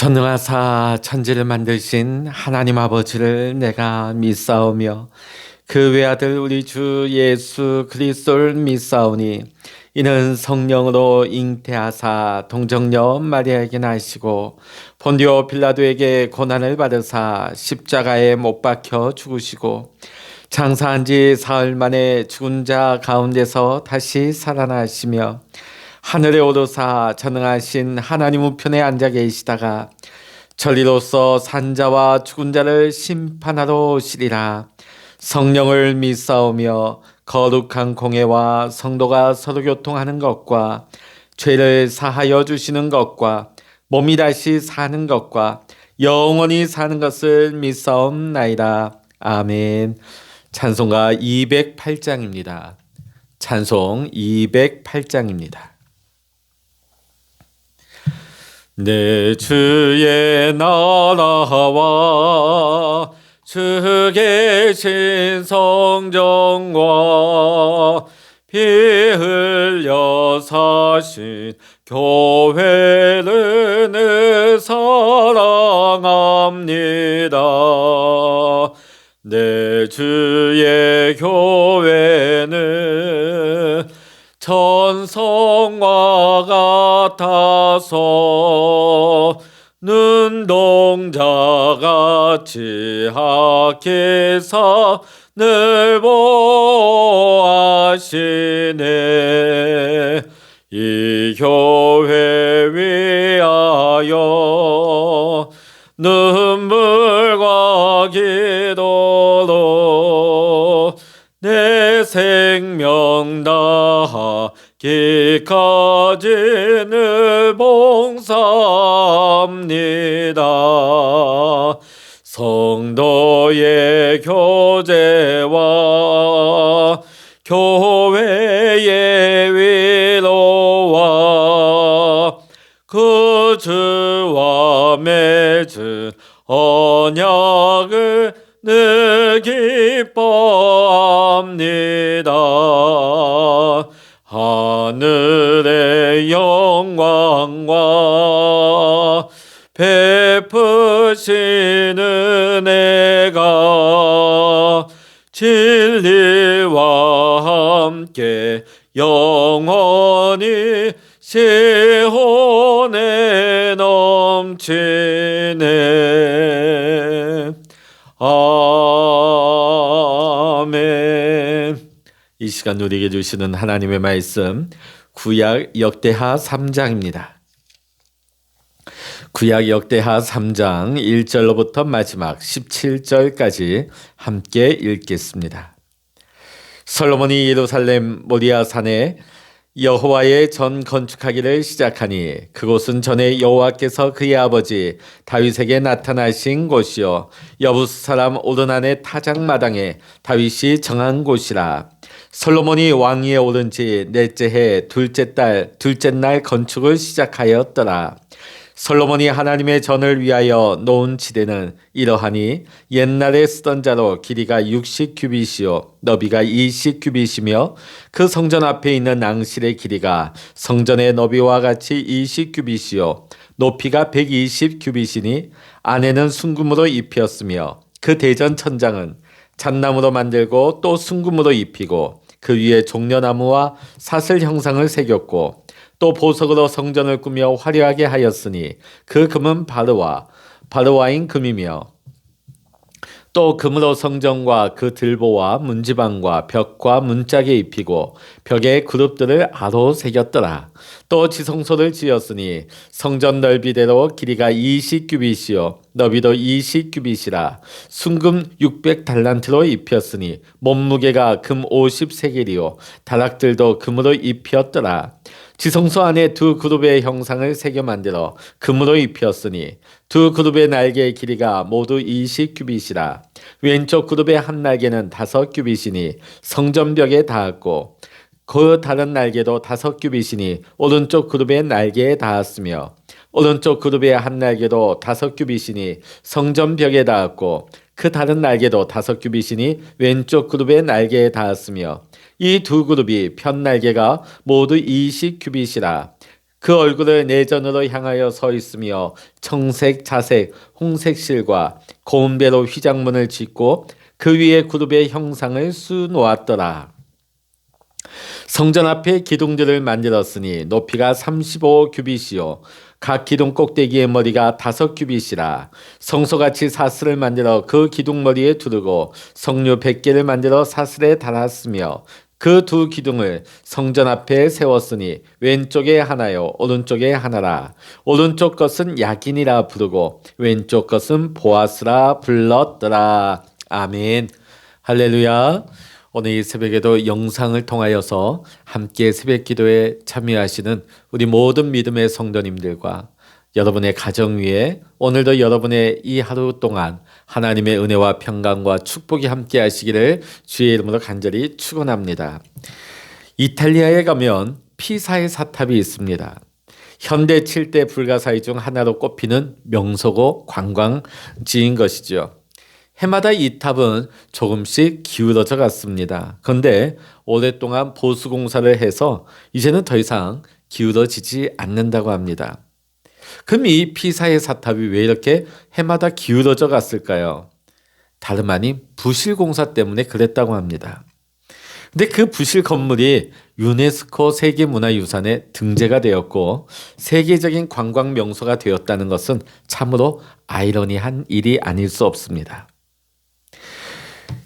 전능하사 천지를 만드신 하나님 아버지를 내가 믿사오며 그 외아들 우리 주 예수 그리스도를 믿사오니 이는 성령으로 잉태하사 동정녀 마리아에게 나시고 본디오 빌라도에게 고난을 받으사 십자가에 못 박혀 죽으시고 장사한 지 사흘 만에 죽은 자 가운데서 다시 살아나시며 하늘에 오르사 전능하신 하나님 우편에 앉아 계시다가 전리로서 산자와 죽은 자를 심판하러 오시리라. 성령을 믿사오며 거룩한 공회와 성도가 서로 교통하는 것과 죄를 사하여 주시는 것과 몸이 다시 사는 것과 영원히 사는 것을 믿사옵나이다. 아멘. 찬송가 208장입니다. 찬송 208장입니다. 내 주의 나라와 주 계신 성전과 피 흘려 사신 교회를 늘 사랑합니다. 내 주의 교회는 천성과 같아서 눈동자같이 하께서 늘 보아시네. 이 교회 위하여 눈물과 기도로 내 생명 다하기까지 늘 봉사합니다. 성도의 교제와 교회의 위로와 그 주와 맺은 언약을 늘 기뻐합니다. 하늘의 영광과 베푸시는 은혜가 진리와 함께 영원히 시온에 넘치네. 아멘. 이 시간 누리게 주시는 하나님의 말씀 구약 역대하 3장입니다. 구약 역대하 3장 1절로부터 마지막 17절까지 함께 읽겠습니다. 솔로몬이 예루살렘 모리아 산에 여호와의 전 건축하기를 시작하니 그곳은 전에 여호와께서 그의 아버지 다윗에게 나타나신 곳이요 여부스 사람 오르난의 타작마당에 다윗이 정한 곳이라. 솔로몬이 왕위에 오른 지 넷째 해 둘째 날 건축을 시작하였더라. 솔로몬이 하나님의 전을 위하여 놓은 지대는 이러하니 옛날에 쓰던 자로 길이가 60규빗이요 너비가 20규빗이며 그 성전 앞에 있는 앙실의 길이가 성전의 너비와 같이 20규빗이요 높이가 120규빗이니 안에는 순금으로 입혔으며 그 대전 천장은 잣나무로 만들고 또 순금으로 입히고 그 위에 종려나무와 사슬 형상을 새겼고 또 보석으로 성전을 꾸며 화려하게 하였으니 그 금은 바르와인 금이며 또 금으로 성전과 그 들보와 문지방과 벽과 문짝에 입히고 벽에 그룹들을 아로 새겼더라. 또 지성소를 지었으니 성전 넓이대로 길이가 20규빗이요 너비도 20규빗이라. 순금 600달란트로 입혔으니 몸무게가 금 50세겔이요 다락들도 금으로 입혔더라. 지성소 안에 두 그룹의 형상을 새겨 만들어 금으로 입혔으니 두 그룹의 날개의 길이가 모두 20규빗이라. 왼쪽 그룹의 한 날개는 5규빗이니 성전벽에 닿았고 그 다른 날개도 5규빗이니 오른쪽 그룹의 날개에 닿았으며 오른쪽 그룹의 한 날개도 5규빗이니 성전벽에 닿았고 그 다른 날개도 5규빗이니 왼쪽 그룹의 날개에 닿았으며 이 두 그룹이 편 날개가 모두 20규빗이라. 그 얼굴을 내전으로 향하여 서 있으며 청색, 자색, 홍색 실과 고운 배로 휘장문을 짓고 그 위에 그룹의 형상을 수놓았더라. 성전 앞에 기둥들을 만들었으니 높이가 35규빗이요 각 기둥 꼭대기의 머리가 5규빗이라. 성소같이 사슬을 만들어 그 기둥머리에 두르고 석류 100개를 만들어 사슬에 달았으며 그 두 기둥을 성전 앞에 세웠으니 왼쪽에 하나요 오른쪽에 하나라. 오른쪽 것은 야긴이라 부르고 왼쪽 것은 보아스라 불렀더라. 아멘. 할렐루야. 오늘 이 새벽에도 영상을 통하여서 함께 새벽 기도에 참여하시는 우리 모든 믿음의 성도님들과 여러분의 가정 위에 오늘도 여러분의 이 하루 동안 하나님의 은혜와 평강과 축복이 함께 하시기를 주의 이름으로 간절히 축원합니다. 이탈리아에 가면 피사의 사탑이 있습니다. 현대 7대 불가사의 중 하나로 꼽히는 명소고 관광지인 것이죠. 해마다 이 탑은 조금씩 기울어져 갔습니다. 그런데 오랫동안 보수공사를 해서 이제는 더 이상 기울어지지 않는다고 합니다. 그럼 이 피사의 사탑이 왜 이렇게 해마다 기울어져 갔을까요? 다름 아닌 부실공사 때문에 그랬다고 합니다. 근데 그 부실 건물이 유네스코 세계문화유산에 등재가 되었고 세계적인 관광 명소가 되었다는 것은 참으로 아이러니한 일이 아닐 수 없습니다.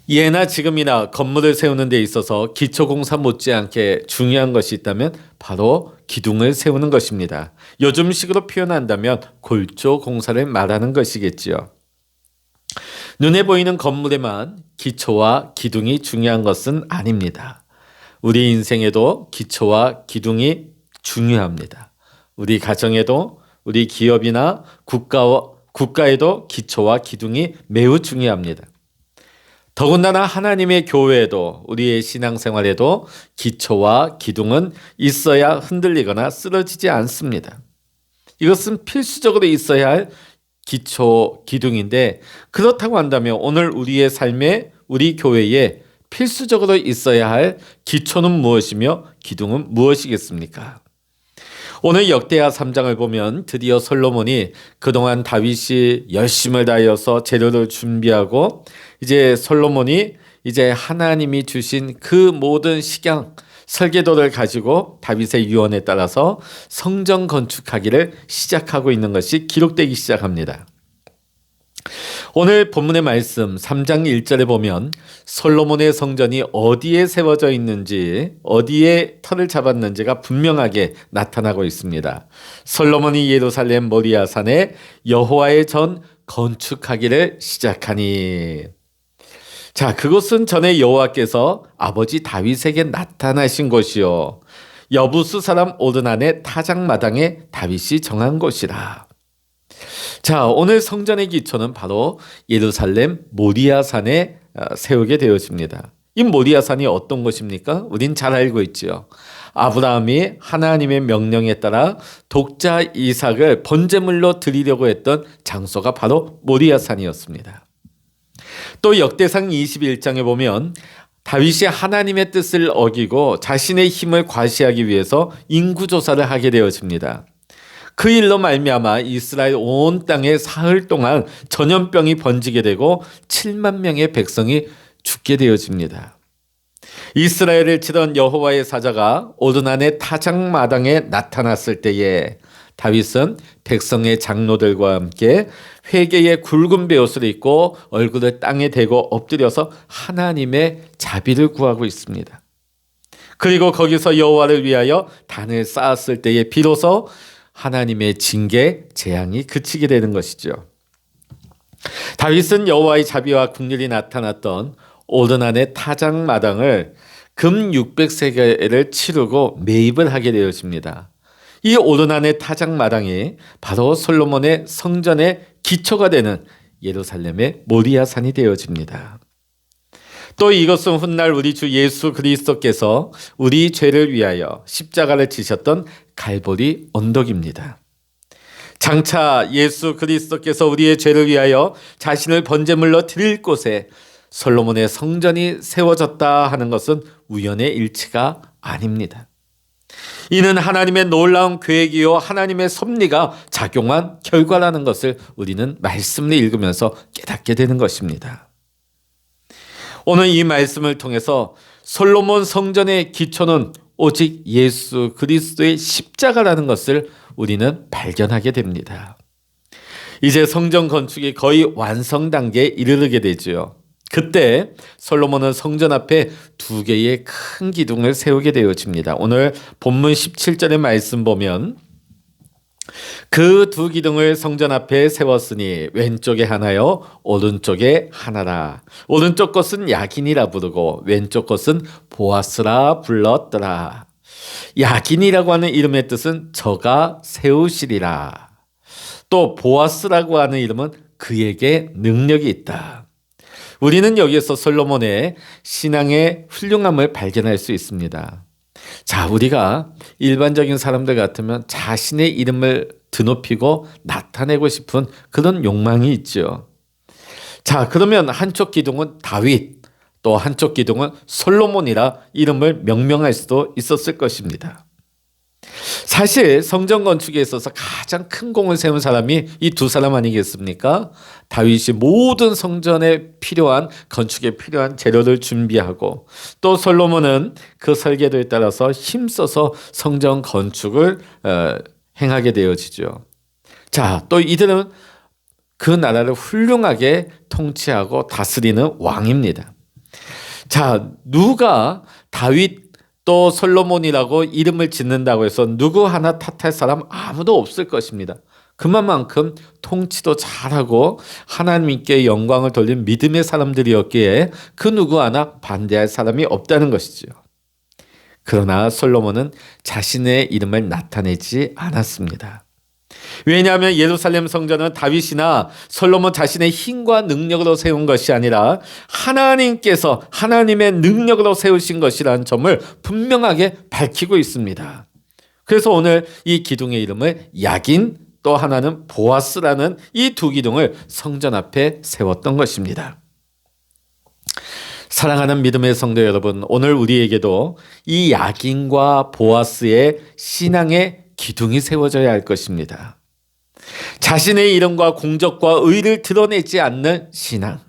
예나 지금이나 건물을 세우는 데 있어서 기초공사 못지않게 중요한 것이 있다면 바로 기둥을 세우는 것입니다. 요즘식으로 표현한다면 골조공사를 말하는 것이겠지요. 눈에 보이는 건물에만 기초와 기둥이 중요한 것은 아닙니다. 우리 인생에도 기초와 기둥이 중요합니다. 우리 가정에도 우리 기업이나 국가에도 기초와 기둥이 매우 중요합니다. 더군다나 하나님의 교회에도 우리의 신앙생활에도 기초와 기둥은 있어야 흔들리거나 쓰러지지 않습니다. 이것은 필수적으로 있어야 할 기초, 기둥인데 그렇다고 한다면 오늘 우리의 삶에 우리 교회에 필수적으로 있어야 할 기초는 무엇이며 기둥은 무엇이겠습니까? 오늘 역대하 3장을 보면 드디어 솔로몬이 그동안 다윗이 열심을 다하여서 재료를 준비하고 이제 솔로몬이 이제 하나님이 주신 그 모든 식양 설계도를 가지고 다윗의 유언에 따라서 성전 건축하기를 시작하고 있는 것이 기록되기 시작합니다. 오늘 본문의 말씀 3장 1절에 보면 솔로몬의 성전이 어디에 세워져 있는지 어디에 터를 잡았는지가 분명하게 나타나고 있습니다. 솔로몬이 예루살렘 모리아 산에 여호와의 전 건축하기를 시작하니. 자, 그곳은 전에 여호와께서 아버지 다윗에게 나타나신 곳이요 여부스 사람 오르난의 타작마당에 다윗이 정한 곳이라. 자, 오늘 성전의 기초는 바로 예루살렘 모리아 산에 세우게 되어집니다. 이 모리아 산이 어떤 곳입니까? 우린 잘 알고 있죠. 아브라함이 하나님의 명령에 따라 독자 이삭을 번제물로 드리려고 했던 장소가 바로 모리아 산이었습니다. 또 역대상 21장에 보면 다윗이 하나님의 뜻을 어기고 자신의 힘을 과시하기 위해서 인구조사를 하게 되어집니다. 그 일로 말미암아 이스라엘 온 땅에 사흘 동안 전염병이 번지게 되고 7만 명의 백성이 죽게 되어집니다. 이스라엘을 치던 여호와의 사자가 오르난의 타작마당에 나타났을 때에 다윗은 백성의 장로들과 함께 회개의 굵은 베옷을 입고 얼굴을 땅에 대고 엎드려서 하나님의 자비를 구하고 있습니다. 그리고 거기서 여호와를 위하여 단을 쌓았을 때에 비로소 하나님의 징계, 재앙이 그치게 되는 것이죠. 다윗은 여호와의 자비와 긍휼이 나타났던 오르난의 타작마당을 금 600세겔을 치르고 매입을 하게 되어집니다. 이 오르난의 타작마당이 바로 솔로몬의 성전의 기초가 되는 예루살렘의 모리아 산이 되어집니다. 또 이것은 훗날 우리 주 예수 그리스도께서 우리 죄를 위하여 십자가를 지셨던 갈보리 언덕입니다. 장차 예수 그리스도께서 우리의 죄를 위하여 자신을 번제물로 드릴 곳에 솔로몬의 성전이 세워졌다 하는 것은 우연의 일치가 아닙니다. 이는 하나님의 놀라운 계획이요 하나님의 섭리가 작용한 결과라는 것을 우리는 말씀을 읽으면서 깨닫게 되는 것입니다. 오늘 이 말씀을 통해서 솔로몬 성전의 기초는 오직 예수 그리스도의 십자가라는 것을 우리는 발견하게 됩니다. 이제 성전 건축이 거의 완성 단계에 이르게 되죠. 그때 솔로몬은 성전 앞에 두 개의 큰 기둥을 세우게 되어집니다. 오늘 본문 17절의 말씀 보면 그 두 기둥을 성전 앞에 세웠으니 왼쪽에 하나요 오른쪽에 하나라. 오른쪽 것은 야긴이라 부르고 왼쪽 것은 보아스라 불렀더라. 야긴이라고 하는 이름의 뜻은 저가 세우시리라. 또 보아스라고 하는 이름은 그에게 능력이 있다. 우리는 여기에서 솔로몬의 신앙의 훌륭함을 발견할 수 있습니다. 자, 우리가 일반적인 사람들 같으면 자신의 이름을 드높이고 나타내고 싶은 그런 욕망이 있죠. 자, 그러면 한쪽 기둥은 다윗, 또 한쪽 기둥은 솔로몬이라 이름을 명명할 수도 있었을 것입니다. 사실 성전 건축에 있어서 가장 큰 공을 세운 사람이 이 두 사람 아니겠습니까? 다윗이 모든 성전에 필요한 건축에 필요한 재료를 준비하고 또 솔로몬은 그 설계도에 따라서 힘써서 성전 건축을 행하게 되어지죠. 자, 또 이들은 그 나라를 훌륭하게 통치하고 다스리는 왕입니다. 자, 누가 다윗 또 솔로몬이라고 이름을 짓는다고 해서 누구 하나 탓할 사람 아무도 없을 것입니다. 그만큼 통치도 잘하고 하나님께 영광을 돌린 믿음의 사람들이었기에 그 누구 하나 반대할 사람이 없다는 것이죠. 그러나 솔로몬은 자신의 이름을 나타내지 않았습니다. 왜냐하면 예루살렘 성전은 다윗이나 솔로몬 자신의 힘과 능력으로 세운 것이 아니라 하나님께서 하나님의 능력으로 세우신 것이라는 점을 분명하게 밝히고 있습니다. 그래서 오늘 이 기둥의 이름을 야긴 또 하나는 보아스라는 이 두 기둥을 성전 앞에 세웠던 것입니다. 사랑하는 믿음의 성도 여러분, 오늘 우리에게도 이 야긴과 보아스의 신앙의 기둥이 세워져야 할 것입니다. 자신의 이름과 공적과 의를 드러내지 않는 신앙,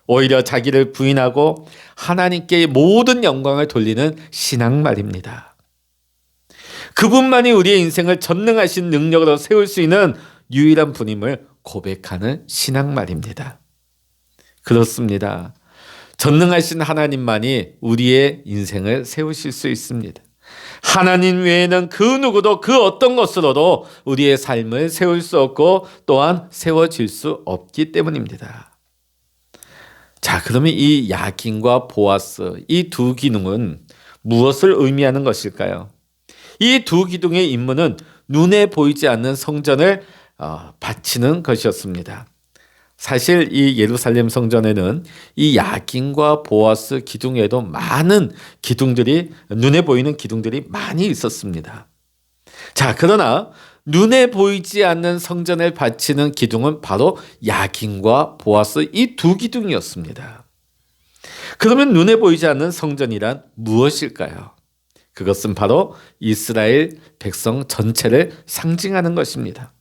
오히려 자기를 부인하고 하나님께 모든 영광을 돌리는 신앙 말입니다. 그분만이 우리의 인생을 전능하신 능력으로 세울 수 있는 유일한 분임을 고백하는 신앙 말입니다. 그렇습니다. 전능하신 하나님만이 우리의 인생을 세우실 수 있습니다. 하나님 외에는 그 누구도 그 어떤 것으로도 우리의 삶을 세울 수 없고 또한 세워질 수 없기 때문입니다. 자, 그러면 이 야긴과 보아스 이 두 기둥은 무엇을 의미하는 것일까요? 이 두 기둥의 임무는 눈에 보이지 않는 성전을 바치는 것이었습니다. 사실 이 예루살렘 성전에는 이 야긴과 보아스 기둥에도 많은 기둥들이 눈에 보이는 기둥들이 많이 있었습니다. 자, 그러나 눈에 보이지 않는 성전을 바치는 기둥은 바로 야긴과 보아스 이 두 기둥이었습니다. 그러면 눈에 보이지 않는 성전이란 무엇일까요? 그것은 바로 이스라엘 백성 전체를 상징하는 것입니다.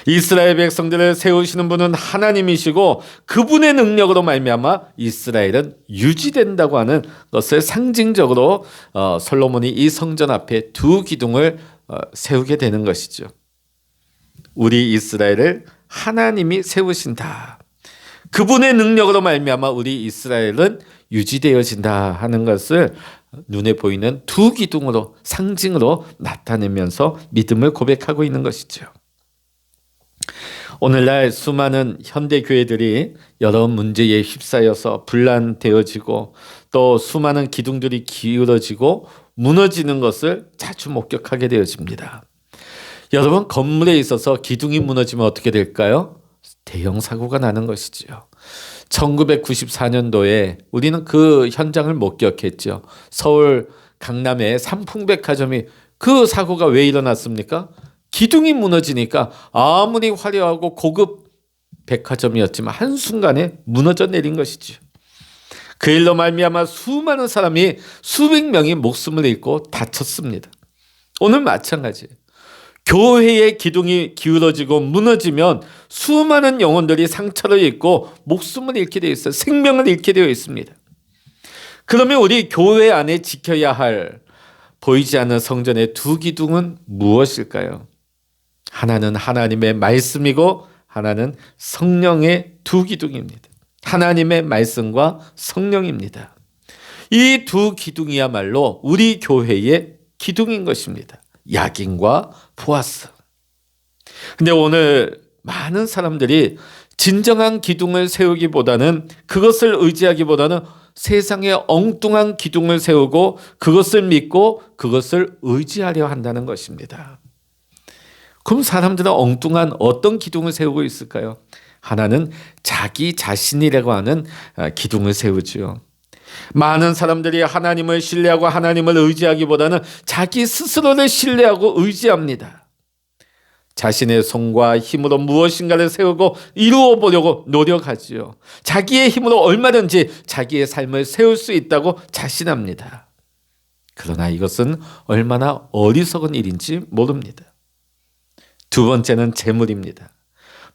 이스라엘 백성들을 세우시는 분은 하나님이시고 그분의 능력으로 말미암아 이스라엘은 유지된다고 하는 것을 상징적으로 솔로몬이 이 성전 앞에 두 기둥을 세우게 되는 것이죠. 우리 이스라엘을 하나님이 세우신다. 그분의 능력으로 말미암아 우리 이스라엘은 유지되어진다 하는 것을 눈에 보이는 두 기둥으로 상징으로 나타내면서 믿음을 고백하고 있는 것이죠. 오늘날 수많은 현대 교회들이 여러 문제에 휩싸여서 분란되어지고 또 수많은 기둥들이 기울어지고 무너지는 것을 자주 목격하게 되어집니다. 여러분, 건물에 있어서 기둥이 무너지면 어떻게 될까요? 대형 사고가 나는 것이지요. 1994년도에 우리는 그 현장을 목격했죠. 서울 강남의 삼풍백화점이 그 사고가 왜 일어났습니까? 기둥이 무너지니까 아무리 화려하고 고급 백화점이었지만 한순간에 무너져 내린 것이죠. 그 일로 말미암아 수많은 사람이 수백 명이 목숨을 잃고 다쳤습니다. 오늘 마찬가지예요. 교회의 기둥이 기울어지고 무너지면 수많은 영혼들이 상처를 입고 목숨을 잃게 되어 있어요. 생명을 잃게 되어 있습니다. 그러면 우리 교회 안에 지켜야 할 보이지 않는 성전의 두 기둥은 무엇일까요? 하나는 하나님의 말씀이고 하나는 성령의 두 기둥입니다. 하나님의 말씀과 성령입니다. 이 두 기둥이야말로 우리 교회의 기둥인 것입니다. 야긴과 보아스. 근데 오늘 많은 사람들이 진정한 기둥을 세우기보다는 그것을 의지하기보다는 세상에 엉뚱한 기둥을 세우고 그것을 믿고 그것을 의지하려 한다는 것입니다. 그럼 사람들은 엉뚱한 어떤 기둥을 세우고 있을까요? 하나는 자기 자신이라고 하는 기둥을 세우지요. 많은 사람들이 하나님을 신뢰하고 하나님을 의지하기보다는 자기 스스로를 신뢰하고 의지합니다. 자신의 손과 힘으로 무엇인가를 세우고 이루어 보려고 노력하지요. 자기의 힘으로 얼마든지 자기의 삶을 세울 수 있다고 자신합니다. 그러나 이것은 얼마나 어리석은 일인지 모릅니다. 두 번째는 재물입니다.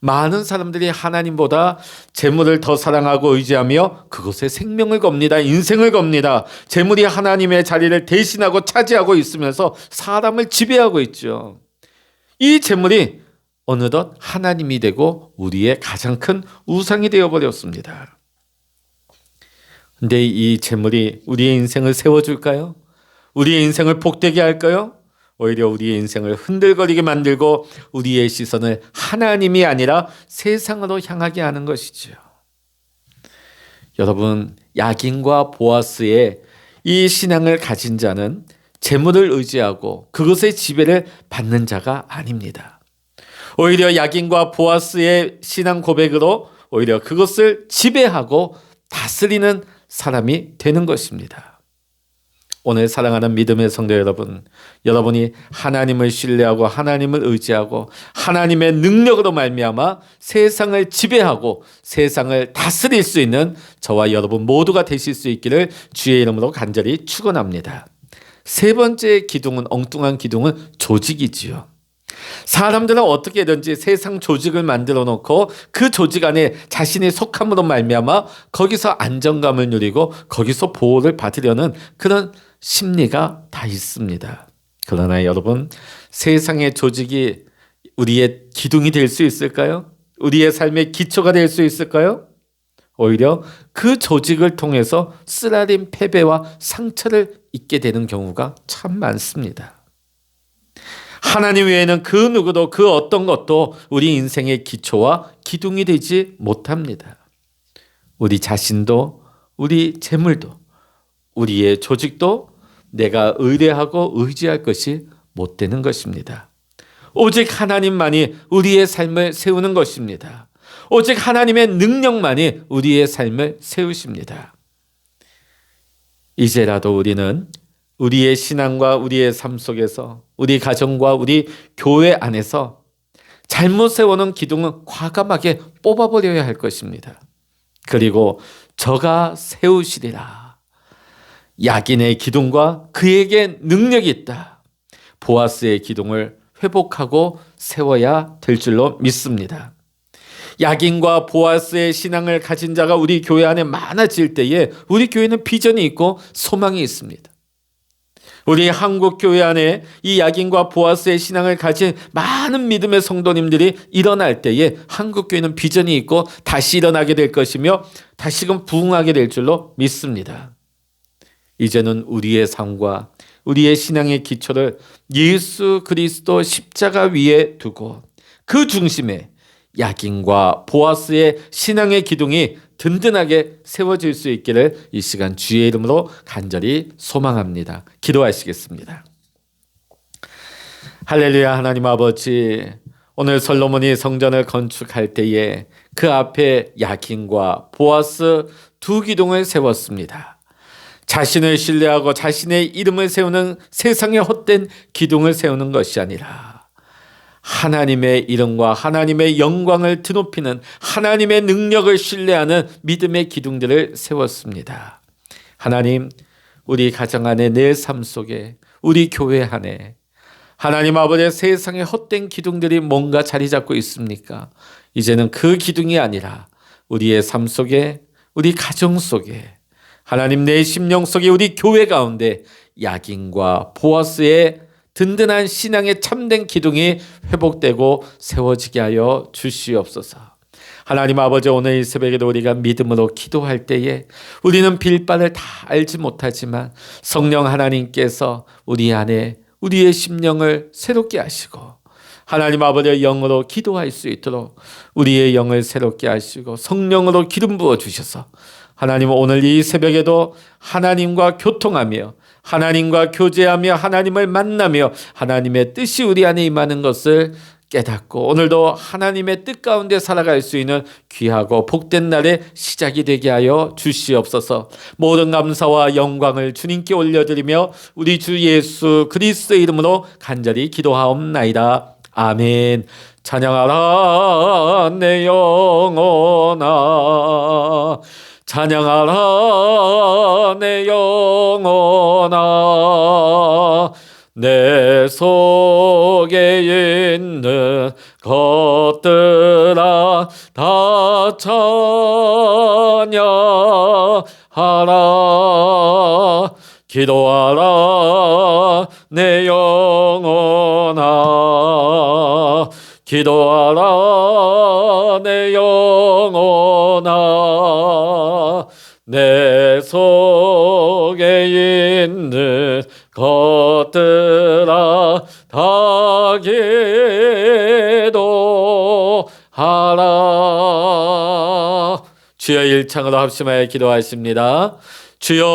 많은 사람들이 하나님보다 재물을 더 사랑하고 의지하며 그것에 생명을 겁니다. 인생을 겁니다. 재물이 하나님의 자리를 대신하고 차지하고 있으면서 사람을 지배하고 있죠. 이 재물이 어느덧 하나님이 되고 우리의 가장 큰 우상이 되어버렸습니다. 근데 이 재물이 우리의 인생을 세워줄까요? 우리의 인생을 복되게 할까요? 오히려 우리의 인생을 흔들거리게 만들고 우리의 시선을 하나님이 아니라 세상으로 향하게 하는 것이지요. 여러분, 야긴과 보아스의 이 신앙을 가진 자는 재물을 의지하고 그것의 지배를 받는 자가 아닙니다. 오히려 야긴과 보아스의 신앙 고백으로 오히려 그것을 지배하고 다스리는 사람이 되는 것입니다. 오늘 사랑하는 믿음의 성도 여러분, 여러분이 하나님을 신뢰하고 하나님을 의지하고 하나님의 능력으로 말미암아 세상을 지배하고 세상을 다스릴 수 있는 저와 여러분 모두가 되실 수 있기를 주의 이름으로 간절히 축원합니다. 세 번째 기둥은 엉뚱한 기둥은 조직이지요. 사람들은 어떻게든지 세상 조직을 만들어 놓고 그 조직 안에 자신이 속함으로 말미암아 거기서 안정감을 누리고 거기서 보호를 받으려는 그런 심리가 다 있습니다. 그러나 여러분, 세상의 조직이 우리의 기둥이 될 수 있을까요? 우리의 삶의 기초가 될 수 있을까요? 오히려 그 조직을 통해서 쓰라린 패배와 상처를 입게 되는 경우가 참 많습니다. 하나님 외에는 그 누구도 그 어떤 것도 우리 인생의 기초와 기둥이 되지 못합니다. 우리 자신도 우리 재물도 우리의 조직도 내가 의뢰하고 의지할 것이 못 되는 것입니다. 오직 하나님만이 우리의 삶을 세우는 것입니다. 오직 하나님의 능력만이 우리의 삶을 세우십니다. 이제라도 우리는 우리의 신앙과 우리의 삶 속에서 우리 가정과 우리 교회 안에서 잘못 세워놓은 기둥은 과감하게 뽑아버려야 할 것입니다. 그리고 저가 세우시리라. 야긴의 기둥과 그에게 능력이 있다. 보아스의 기둥을 회복하고 세워야 될 줄로 믿습니다. 야긴과 보아스의 신앙을 가진 자가 우리 교회 안에 많아질 때에 우리 교회는 비전이 있고 소망이 있습니다. 우리 한국 교회 안에 이 야긴과 보아스의 신앙을 가진 많은 믿음의 성도님들이 일어날 때에 한국 교회는 비전이 있고 다시 일어나게 될 것이며 다시금 부흥하게 될 줄로 믿습니다. 이제는 우리의 삶과 우리의 신앙의 기초를 예수 그리스도 십자가 위에 두고 그 중심에 야긴과 보아스의 신앙의 기둥이 든든하게 세워질 수 있기를 이 시간 주의 이름으로 간절히 소망합니다. 기도하시겠습니다. 할렐루야. 하나님 아버지, 오늘 솔로몬이 성전을 건축할 때에 그 앞에 야긴과 보아스 두 기둥을 세웠습니다. 자신을 신뢰하고 자신의 이름을 세우는 세상에 헛된 기둥을 세우는 것이 아니라 하나님의 이름과 하나님의 영광을 드높이는 하나님의 능력을 신뢰하는 믿음의 기둥들을 세웠습니다. 하나님, 우리 가정 안에 내 삶 속에 우리 교회 안에 하나님 아버지의 세상에 헛된 기둥들이 뭔가 자리 잡고 있습니까? 이제는 그 기둥이 아니라 우리의 삶 속에, 우리 가정 속에, 하나님 내 심령 속에, 우리 교회 가운데 야긴과 보아스의 든든한 신앙의 참된 기둥이 회복되고 세워지게 하여 주시옵소서. 하나님 아버지, 오늘 이 새벽에도 우리가 믿음으로 기도할 때에 우리는 빌바를 다 알지 못하지만 성령 하나님께서 우리 안에 우리의 심령을 새롭게 하시고 하나님 아버지의 영으로 기도할 수 있도록 우리의 영을 새롭게 하시고 성령으로 기름 부어 주셔서 하나님 오늘 이 새벽에도 하나님과 교통하며 하나님과 교제하며 하나님을 만나며 하나님의 뜻이 우리 안에 임하는 것을 깨닫고 오늘도 하나님의 뜻 가운데 살아갈 수 있는 귀하고 복된 날의 시작이 되게 하여 주시옵소서. 모든 감사와 영광을 주님께 올려드리며 우리 주 예수 그리스도의 이름으로 간절히 기도하옵나이다. 아멘. 찬양하라 내 영혼아, 찬양하라 내 영혼아, 내 속에 있는 것들아 다 찬양하라. 기도하라 내 영혼아, 기도하라 내 영혼아, 내 속에 있는 것들아 다 기도하라. 주여 일창으로 합심하여 기도하십니다. 주여